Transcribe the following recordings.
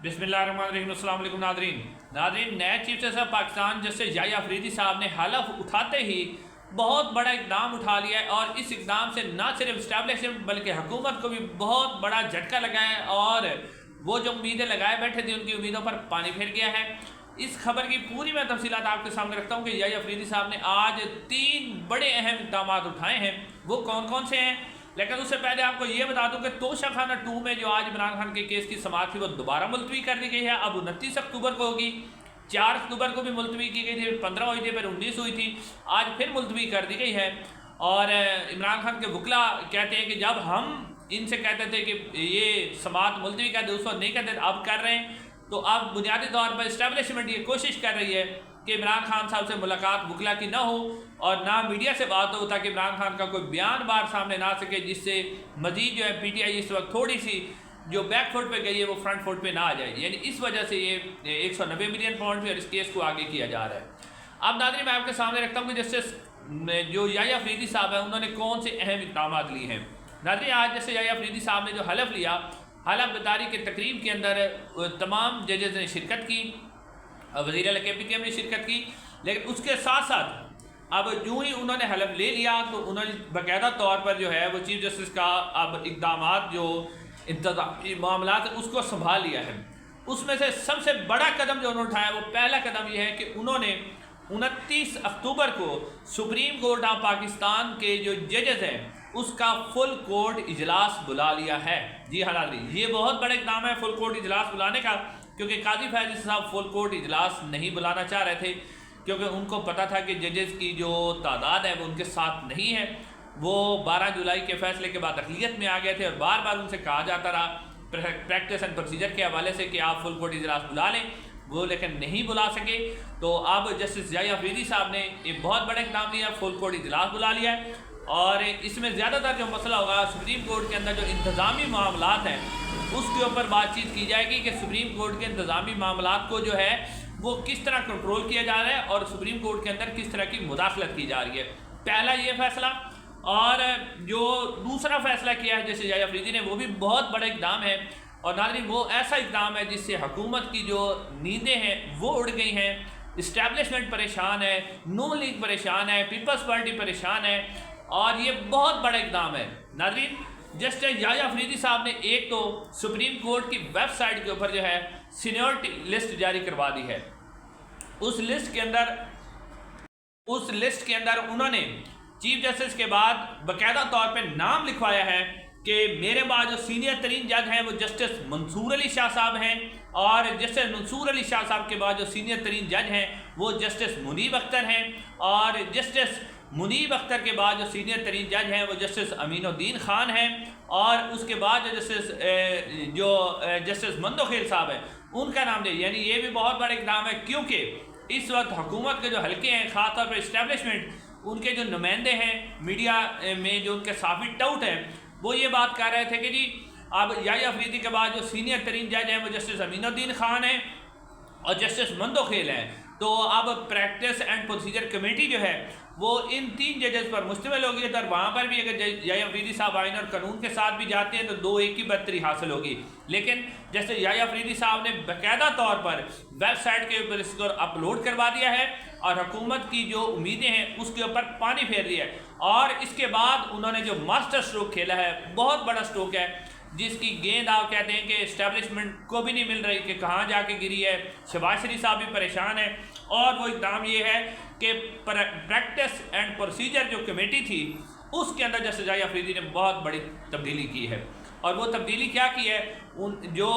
बिस्मिल्लाहिर्रहमानिर्रहीम। अस्सलाम वालेकुम नादरीन, नए chief justice of Pakistan justice Yahya Afridi साहब ने हलफ उठाते ही बहुत बड़ा इकदाम उठा लिया है और इस इकदाम से न सिर्फ इस्टेब्लिशमेंट बल्कि हुकूमत को भी बहुत बड़ा झटका लगा है और वो जो उम्मीदें लगाए बैठे थे उनकी उम्मीदों पर पानी फिर गया है। इस खबर की पूरी मैं तफसीलात आपके सामने रखता हूँ कि याह्या अफरीदी साहब ने आज 3 बड़े अहम इकदाम उठाए हैं। वो कौन कौन से हैं, लेकिन उससे पहले आपको ये बता दूं कि तोशाखाना 2 में जो आज इमरान खान के केस की समाअत थी वो दोबारा मुलतवी कर दी गई है। अब 29 अक्टूबर को होगी। 4 अक्टूबर को भी मुलतवी की गई थी, 15 हुई थी, फिर 19 हुई थी, आज फिर मुलतवी कर दी गई है। और इमरान खान के वकला कहते हैं कि जब हम इनसे कहते थे कि ये समाअत मुलतवी कर दे उस वक्त नहीं कहते, अब कर रहे हैं। तो अब बुनियादी तौर पर इस्टेब्लिशमेंट ये कोशिश कर रही है कि इमरान खान साहब से मुलाकात वकला की ना हो और ना मीडिया से बात हो, ताकि इमरान खान का कोई बयान बार सामने ना सके, जिससे मजीद जो है PTI इस वक्त थोड़ी सी जो बैक फुट पे गई है वो फ्रंट फुट पे ना आ जाए। यानी इस वजह से ये 190 मिलियन पाउंड पे इस केस को आगे किया जा रहा है। अब नाज़रीन मैं आपके सामने रखता हूँ कि जस्टिस जो याह्या अफरीदी साहब है उन्होंने कौन से अहम इक़दाम लिए हैं। नाज़रीन आज जैसे याह्या अफरीदी साहब ने जो हलफ लिया, हलफ बदारी के तकरीब के अंदर तमाम जजेस ने शिरकत की, वज़ीर आला KPKM ने शिरकत की, लेकिन उसके साथ साथ अब यूँ ही उन्होंने हलफ ले लिया तो उन्होंने बाकायदा तौर पर जो है वो चीफ जस्टिस का अब इक़दामात जो इंतज़ामी मामला है उसको संभाल लिया है। उसमें से सबसे बड़ा कदम जो उन्होंने उठाया वो पहला कदम यह है कि उन्होंने 29 अक्टूबर को सुप्रीम कोर्ट ऑफ पाकिस्तान के जो जजेस हैं उसका फुल कोर्ट इजलास बुला लिया है। जी हाँ नाज़रीन, ये बहुत बड़ा इक़दाम है फुल कोर्ट इजलास बुलाने का, क्योंकि काजी फैज़ साहब फुल कोर्ट इजलास नहीं बुलाना चाह रहे थे, क्योंकि उनको पता था कि जजेस की जो तादाद है वो उनके साथ नहीं है। वो 12 जुलाई के फैसले के बाद अक़लियत में आ गए थे और बार बार उनसे कहा जाता रहा प्रैक्टिस एंड प्रोसीजर के हवाले से कि आप फुल कोर्ट इजलास बुला लें, वो लेकिन नहीं बुला सके। तो अब जस्टिस याह्या अफरीदी साहब ने एक बहुत बड़ा इक़दाम लिया, फुल कोर्ट इजलास बुला लिया है। और इसमें ज़्यादातर जो मसला होगा सुप्रीम कोर्ट के अंदर जो इंतज़ामी मामलात हैं उसके ऊपर बातचीत की जाएगी कि सुप्रीम कोर्ट के इंतज़ामी मामलात को जो है वो किस तरह कंट्रोल किया जा रहा है और सुप्रीम कोर्ट के अंदर किस तरह की मुदाखलत की जा रही है। पहला ये फैसला, और जो दूसरा फैसला किया है जैसे याह्या अफरीदी ने वो भी बहुत बड़ा इक़दाम है। और नाज़रीन वो ऐसा इक़दाम है जिससे हुकूमत की जो नींदें हैं वो उड़ गई हैं, इस्टेब्लिशमेंट परेशान है, नून लीग परेशान है, पीपल्स पार्टी परेशान है, और ये बहुत बड़ा इक़दाम है। नाज़रीन जस्टिस याह्या अफरीदी साहब ने एक तो सुप्रीम कोर्ट की वेबसाइट के ऊपर जो है सीनियरिटी लिस्ट जारी करवा दी है। उस लिस्ट के अंदर उन्होंने चीफ जस्टिस के बाद बाकायदा तौर पे नाम लिखवाया है कि मेरे बाद जो सीनियर तरीन जज हैं वो जस्टिस मंसूर अली शाह साहब हैं, और जस्टिस मंसूर अली शाह साहब के बाद जो सीनियर तरीन जज हैं वो जस्टिस मुनीब अख्तर हैं, और जस्टिस मुनीब अख्तर के बाद जो सीनियर तरीन जज हैं वो जस्टिस अमीनुद्दीन खान हैं, और उसके बाद जो जस्टिस मंदोखेल साहब हैं उनका नाम दे। यानी ये भी बहुत बड़ा इक़दाम है, क्योंकि इस वक्त हुकूमत के जो हल्के हैं ख़ासतौर पर इस्टेब्लिशमेंट उनके जो नुमाइंदे हैं मीडिया में जो उनके साफी टाउट हैं वो ये बात कर रहे थे कि जी अब याह्या अफरीदी के बाद जो सीनियर तरीन जज हैं वो जस्टिस अमीनुद्दीन खान हैं और जस्टिस मंदोखेल हैं। तो अब प्रैक्टिस एंड प्रोसीजर कमेटी जो है वो इन 3 जजेस पर मुश्तमिल होगी। तो वहाँ पर भी अगर याह्या अफरीदी साहब आइन और कानून के साथ भी जाते हैं तो 2-1 की बरतरी हासिल होगी। लेकिन जैसे याह्या अफरीदी साहब ने बाकायदा तौर पर वेबसाइट के ऊपर इसको अपलोड करवा दिया है और हुकूमत की जो उम्मीदें हैं उसके ऊपर पानी फेर दिया है। और इसके बाद उन्होंने जो मास्टर स्ट्रोक खेला है, बहुत बड़ा स्ट्रोक है, जिसकी गेंद आप कहते हैं कि इस्टेब्लिशमेंट को भी नहीं मिल रही कि कहाँ जाके गिरी है। शहबाज शरीफ साहब भी परेशान है, और वो इक़दाम ये है कि प्रैक्टिस एंड प्रोसीजर जो कमेटी थी उसके अंदर जस्टिस याह्या अफरीदी ने बहुत बड़ी तब्दीली की है। और वो तब्दीली क्या की है, जो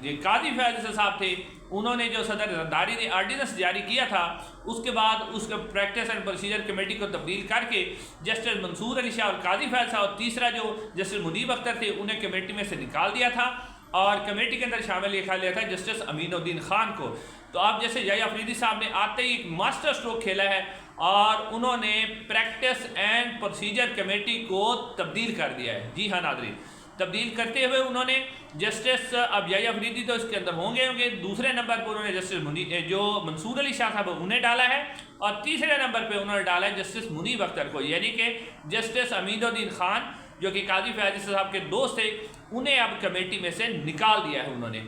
काजी फैज़ साहब थे उन्होंने जो सदर जरदारी ने आर्डिनेंस जारी किया था उसके बाद उसके प्रैक्टिस एंड प्रोसीजर कमेटी को तब्दील करके जस्टिस मंसूर अली शाह और काजी फैज़ साहब और तीसरा जो जस्टिस मुनीब अख्तर थे उन्हें कमेटी में से निकाल दिया था और कमेटी के अंदर शामिल किया लिया था जस्टिस अमीनुद्दीन खान को। तो अब जैसे याह्या अफरीदी साहब ने आते ही एक मास्टर स्ट्रोक खेला है और उन्होंने प्रैक्टिस एंड प्रोसीजर कमेटी को तब्दील कर दिया है। जी हाँ नाज़रीन, तब्दील करते हुए उन्होंने जस्टिस अब याह्या अफरीदी तो इसके अंदर होंगे, दूसरे नंबर पर उन्होंने जस्टिस जो मंसूर अली शाह साहब उन्हें डाला है, और तीसरे नंबर पर उन्होंने डाला है जस्टिस मुनीब अख्तर को। यानी कि जस्टिस अमीनुद्दीन खान जो कि काजी फैज़ साहब के दोस्त थे उन्हें अब कमेटी में से निकाल दिया है उन्होंने।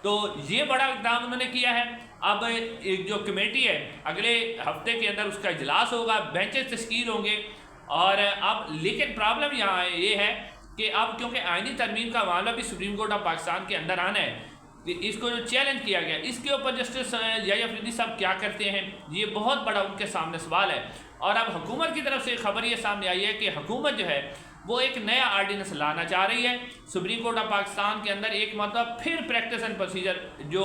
तो ये बड़ा इक़दाम उन्होंने किया है। अब एक जो कमेटी है अगले हफ्ते के अंदर उसका इजलास होगा, बेंचेस तश्कील होंगे। और अब लेकिन प्रॉब्लम यहाँ ये है कि अब क्योंकि आइनी तरमीम का मामला भी सुप्रीम कोर्ट ऑफ पाकिस्तान के अंदर आना है, इसको जो चैलेंज किया गया इसके ऊपर जस्टिस याहिया अफरीदी साहब क्या करते हैं, ये बहुत बड़ा उनके सामने सवाल है। और अब हुकूमत की तरफ से खबर ये सामने आई है कि हुकूमत जो है वो एक नया आर्डिनेंस लाना चाह रही है। सुप्रीम कोर्ट ऑफ पाकिस्तान के अंदर एक मतलब फिर प्रैक्टिस एंड प्रोसीजर जो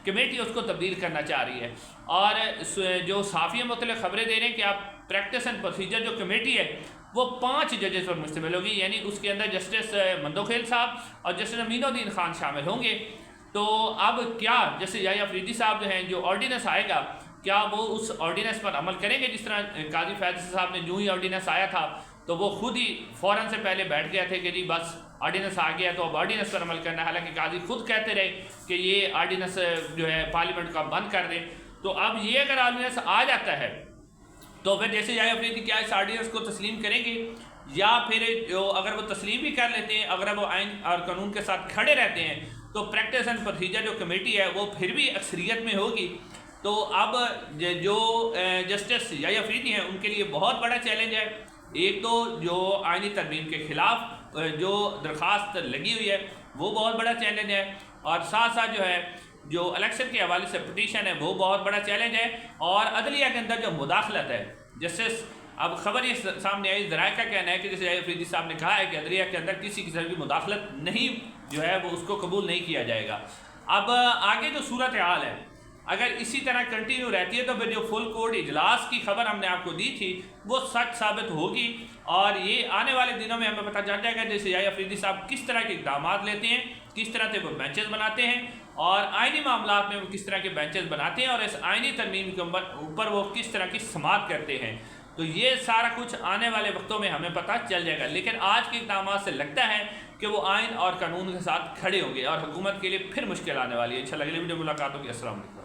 कमेटी है उसको तब्दील करना चाह रही है। और जो साफ़िया मुख्तलिफ खबरें दे रहे हैं कि अब प्रैक्टिस एंड प्रोसीजर जो कमेटी है वो 5 जजेस पर मुश्तमिल होगी, यानी उसके अंदर जस्टिस मंदोखेल साहब और जस्टिस अमीनुद्दीन खान शामिल होंगे। तो अब क्या जस्टिस याहिया अफरीदी साहब जो हैं, जो ऑर्डिनेंस आएगा क्या वो उस ऑर्डिनेंस पर अमल करेंगे? जिस तरह काजी फैज़ साहब ने जो ही ऑर्डिनेंस आया था तो वो खुद ही फ़ौरन से पहले बैठ गए थे कि जी बस ऑर्डिनेंस आ गया तो अब ऑर्डिनेंस पर अमल करना है। हालांकि काजी खुद कहते रहे कि ये ऑर्डिनेंस जो है पार्लियामेंट का बंद कर दें। तो अब ये अगर ऑर्डिनेंस आ जाता है तो फिर जैसे याहिया अफरीदी क्या इस ऑर्डिनेंस को तस्लीम करेंगे, या फिर जो अगर वो तस्लीम भी कर लेते हैं, अगर वो आइन और कानून के साथ खड़े रहते हैं तो प्रैक्टिस एंड प्रोसीजर जो कमेटी है वो फिर भी अक्सरियत में होगी। तो अब जो जस्टिस याहिया अफरीदी हैं उनके लिए बहुत बड़ा चैलेंज है। एक तो जो आइनी तरमीम के ख़िलाफ़ जो दरख्वास्त लगी हुई है वो बहुत बड़ा चैलेंज है, और साथ साथ जो है जो इलेक्शन के हवाले से पिटीशन है वो बहुत बड़ा चैलेंज है, और अदलिया के अंदर जो मुदाखलत है जस्टिस अब खबर ये सामने आई, ज़राए का कहना है कि जैसे याहिया अफरीदी साहब ने कहा है कि अदलिया के अंदर किसी किस्म की मुदाखलत नहीं जो है वो उसको कबूल नहीं किया जाएगा। अब आगे जो सूरत हाल है अगर इसी तरह कंटिन्यू रहती है तो फिर जो फुल कोर्ट इजलास की खबर हमने आपको दी थी वो सच साबित होगी, और ये आने वाले दिनों में हमें पता चल जाएगा जैसे याहिया अफरीदी साहब किस तरह के इक़दाम लेते हैं, किस तरह से वो बेंचेस बनाते हैं, और आइनी मामलात में वो किस तरह के बेंचेस बनाते हैं, और इस आइनी तरमीम के ऊपर वो किस तरह की समाअत करते हैं। तो ये सारा कुछ आने वाले वक्तों में हमें पता चल जाएगा। लेकिन आज के इक़दाम से लगता है कि वो आइन और कानून के साथ खड़े होंगे और हुकूमत के लिए फिर मुश्किल आने वाली है। इंशाअल्लाह अगली वीडियो मुलाकात होगी। अस्सलाम वालेकुम।